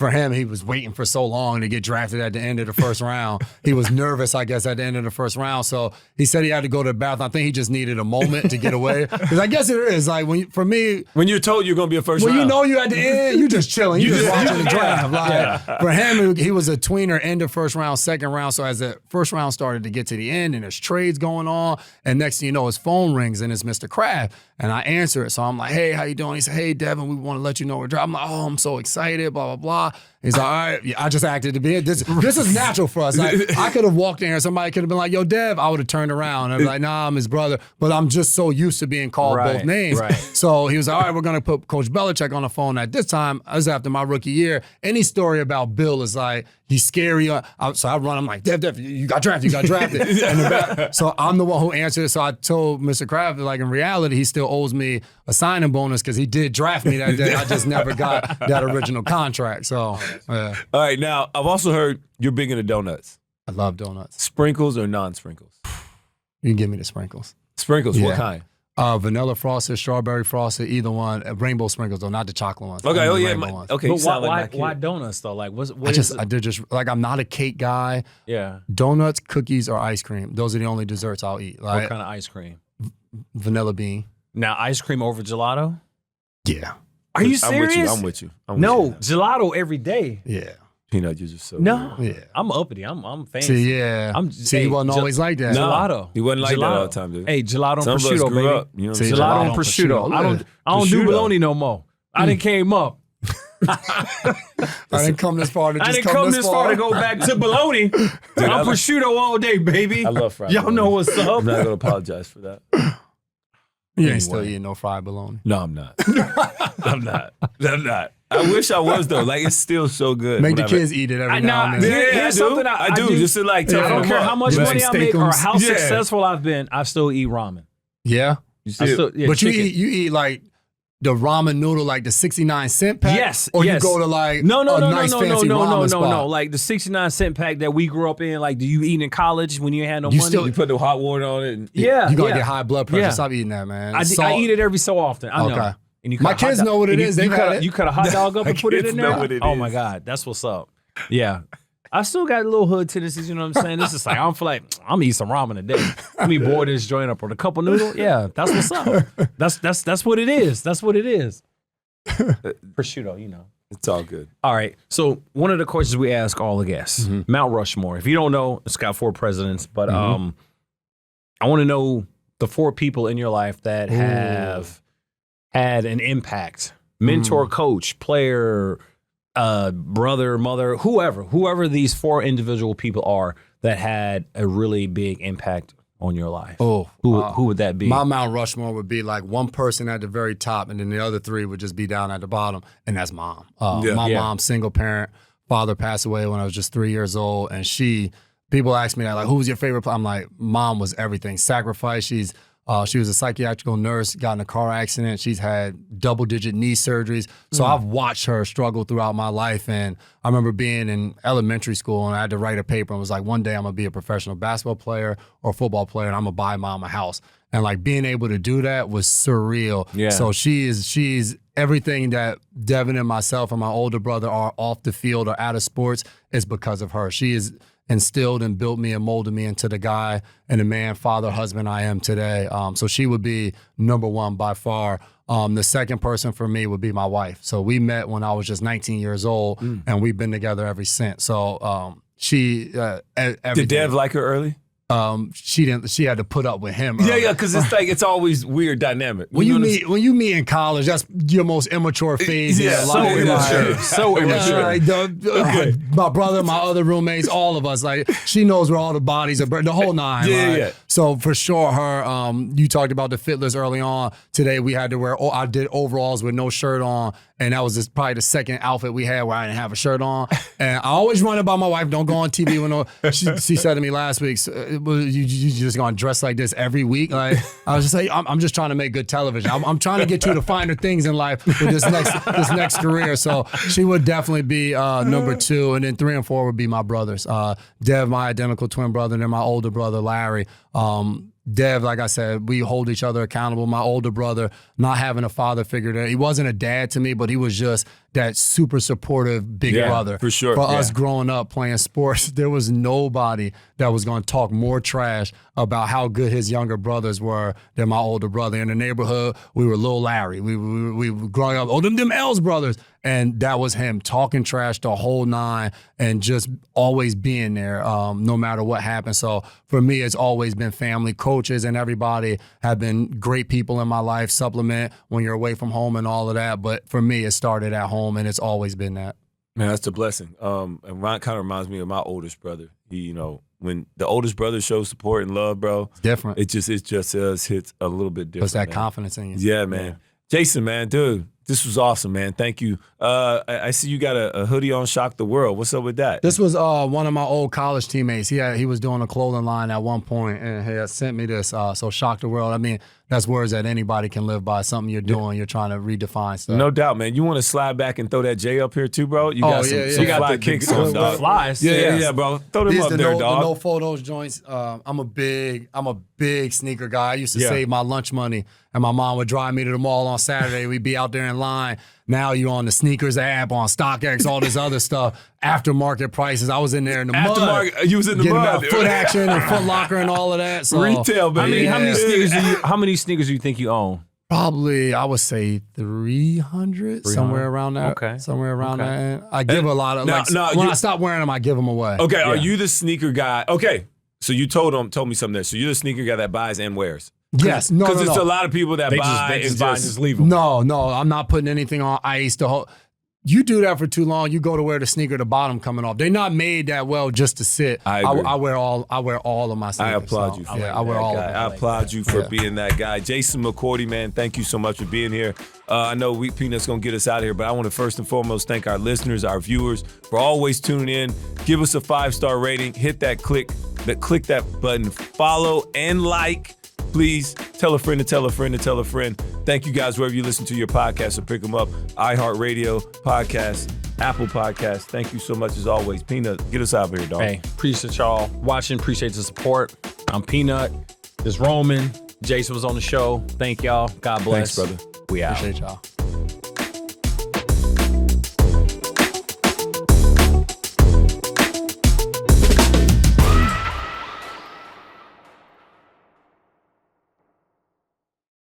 For him, he was waiting for so long to get drafted at the end of the first round. He was nervous, I guess, at the end of the first round. So he said he had to go to the bathroom. I think he just needed a moment to get away. Because I guess it is. Like, when you're told you're going to be a first round. When you know you at the end, you just chilling. You just watching the draft. Like, for him, he was a tweener, end of first round, second round. So as the first round started to get to the end, and there's trades going on, and next thing you know, his phone rings, and it's Mr. Kraft. And I answer it. So I'm like, hey, how you doing? He said, hey, Devin, we want to let you know we're drafting. I'm like, oh, I'm so excited, blah, blah, blah. He's like, all right, yeah, I just acted to be it. This is natural for us. Like, I could have walked in here, somebody could have been like, yo, Dev, I would have turned around. I'd be like, nah, I'm his brother. But I'm just so used to being called both names. Right. So he was like, all right, we're going to put Coach Belichick on the phone. At this time, I was after my rookie year. Any story about Bill is like, he's scary. So I run, I'm like, Dev, you got drafted, So I'm the one who answered it. So I told Mr. Kraft, like, in reality, he still owes me a signing bonus because he did draft me that day. I just never got that original contract. So, yeah. All right, now, I've also heard you're big into donuts. I love donuts. Sprinkles or non-sprinkles? You can give me the sprinkles. Sprinkles, Yeah. what kind? Vanilla frosted, strawberry frosted, either one. Rainbow sprinkles, though, not the chocolate ones. Okay, Only oh yeah, rainbow ones. okay. But you sound like my why kid. donuts though? Like what I'm not a cake guy. Yeah. Donuts, cookies, or ice cream. Those are the only desserts I'll eat. What Like kind of ice cream? vanilla bean. Now ice cream over gelato? Yeah. Are you serious? I'm with you. No, gelato every day. Yeah. Peanut juice is so No. good. Yeah. I'm uppity. I'm fancy. See, yeah. He wasn't always like that. Gelato. He wasn't like that all Gelato. the time, dude. Hey, gelato and Some of us prosciutto, grew baby. up, you know what I'm See, saying? Gelato and and prosciutto. prosciutto. I don't do Prosciutto. bologna no more. I didn't came up. I didn't come this far to just I didn't come this far to go back to bologna. I'm prosciutto all day, baby. I love fried Y'all bologna. know what's up. I'm not going to apologize for that. You ain't still eating no fried bologna. No, I'm not. I'm not. I wish I was, though. Like, it's still so good. Make the Whenever- kids eat it every I now know. and then. Yeah, Here's I do. something I do. Just to, like, I toughen don't them care up. how much Like money I make or steakums. how Yeah. successful I've been, I still eat ramen. Yeah. You I still, still, yeah, But chicken. you eat like the ramen noodle, like the 69-cent pack? Yes, Or yes. you go to like no, a nice fancy ramen spot? no. Like the 69-cent pack that we grew up in. Like, do you eat in college when you had no You money? still- you put the hot water on it. And, yeah, You gotta yeah. get high blood pressure. Yeah. Stop eating that, man. I Salt- eat it every so often. I know. Okay. And you My cut a hot kids dog- know what it and is. You They've had cut, it. you cut a hot dog up My and put it kids in know there. what it Oh is. my God, that's what's up. Yeah. I still got little hood tendencies, you know what I'm saying? This is like, I don't feel like I'm gonna eat some ramen today. Let me boil this joint up with a couple noodles. Yeah, that's what's up. That's what it is. That's what it is. Prosciutto, you know. It's all good. All right. So one of the questions we ask all the guests, Mm-hmm. Mount Rushmore. If you don't know, it's got 4 presidents, but I want to know the 4 people in your life that have had an impact. Mentor, coach, player, brother, mother, whoever these 4 individual people are that had a really big impact on your life. Oh, Who would that be? My Mount Rushmore would be like one person at the very top, and then the other 3 would just be down at the bottom, and that's mom. My mom, single parent, father passed away when I was just 3 years old, and people ask me that, like, who was your favorite? I'm like, mom was everything. Sacrifice. She was a psychiatrical nurse, got in a car accident. She's had double-digit knee surgeries. So I've watched her struggle throughout my life. And I remember being in elementary school and I had to write a paper and was like, one day I'm going to be a professional basketball player or football player and I'm going to buy mom a house. And like being able to do that was surreal. Yeah. So she's everything that Devin and myself and my older brother are off the field or out of sports is because of her. She is instilled and built me and molded me into the guy and the man, father, husband I am today. So she would be number 1 by far. The second person for me would be my wife. So we met when I was just 19 years old, and we've been together ever since. So she, everything. Did Dev like her early? She didn't. She had to put up with him. Yeah, because it's like, it's always weird dynamic. When you know what I'm meet in college, that's your most immature phase in Yeah, your so life. immature. Like, So immature. like, my brother, my other roommates, all of us. Like she knows where all the bodies are burned, the whole 9. Yeah, like. yeah. So for sure, her. You talked about the fitless early on. Today we had to wear. I did overalls with no shirt on, and that was probably the second outfit we had where I didn't have a shirt on. And I always run it by my wife. Don't go on TV with no. She said to me last week, "You just gonna dress like this every week?" Like I was just like, I'm just trying to make good television. I'm trying to get to the finer things in life with this next career. So she would definitely be number 2, and then 3 and 4 would be my brothers. Dev, my identical twin brother, and then my older brother Larry. Dev, like I said, we hold each other accountable. My older brother, not having a father figure there, he wasn't a dad to me, but he was just that super supportive big brother. for sure. For us growing up playing sports, there was nobody that was going to talk more trash about how good his younger brothers were than my older brother. In the neighborhood, we were Lil Larry. We were growing up, them L's brothers. And that was him talking trash the whole 9 and just always being there no matter what happened. So for me, it's always been family. Coaches and everybody have been great people in my life, supplement when you're away from home and all of that. But for me, it started at home and it's always been that. Man, that's a blessing. And Ron kind of reminds me of my oldest brother. He, when the oldest brother shows support and love, bro, It's different. it just hits a little bit different. Puts that man. confidence in you. Yeah, man. Yeah. Jason, man, dude, this was awesome, man. Thank you. I see you got a hoodie on Shock the World. What's up with that? This was one of my old college teammates. He was doing a clothing line at one point, and he had sent me this. So Shock the World. I mean, that's words that anybody can live by. Something you're doing, you're trying to redefine stuff. No doubt, man. You want to slide back and throw that J up here too, bro? You got some You got fly the kicks on, on, dog. Flies. Yeah, bro. Throw them up there, dog. The no photos joints. I'm a big sneaker guy. I used to save my lunch money, and my mom would drive me to the mall on Saturday. We'd be out there in line. Now you're on the sneakers app, on StockX, all this other stuff. Aftermarket prices. I was in there in the mud. You was in the getting mud. that Foot Action and Foot Locker and all of that. So, retail, baby. How many sneakers do you think you own? Probably, I would say 300, somewhere around that. Okay. Somewhere around that. I give a lot of, when I stop wearing them, I give them away. Okay, are you the sneaker guy? Okay, so you told me something there. So you're the sneaker guy that buys and wears. Yes. No, Because it's a lot of people that buy and just leave them. No, I'm not putting anything on ice. You do that for too long, you go to wear the sneaker, the bottom coming off. They're not made that well just to sit. I wear all of my sneakers. I applaud you for that. I wear all of them. them. I applaud you for being that guy. Jason McCourty, man, thank you so much for being here. I know Peanut's going to get us out of here, but I want to first and foremost thank our listeners, our viewers, for always tuning in. Give us a 5-star rating. Hit that click that button. Follow and like. Please tell a friend to tell a friend to tell a friend. Thank you guys wherever you listen to your podcast, so pick them up. iHeartRadio podcast, Apple Podcast. Thank you so much as always. Peanut, get us out of here, dog. Hey, appreciate y'all watching. Appreciate the support. I'm Peanut. This Roman. Jason was on the show. Thank y'all. God bless. Thanks, brother. We out. Appreciate y'all.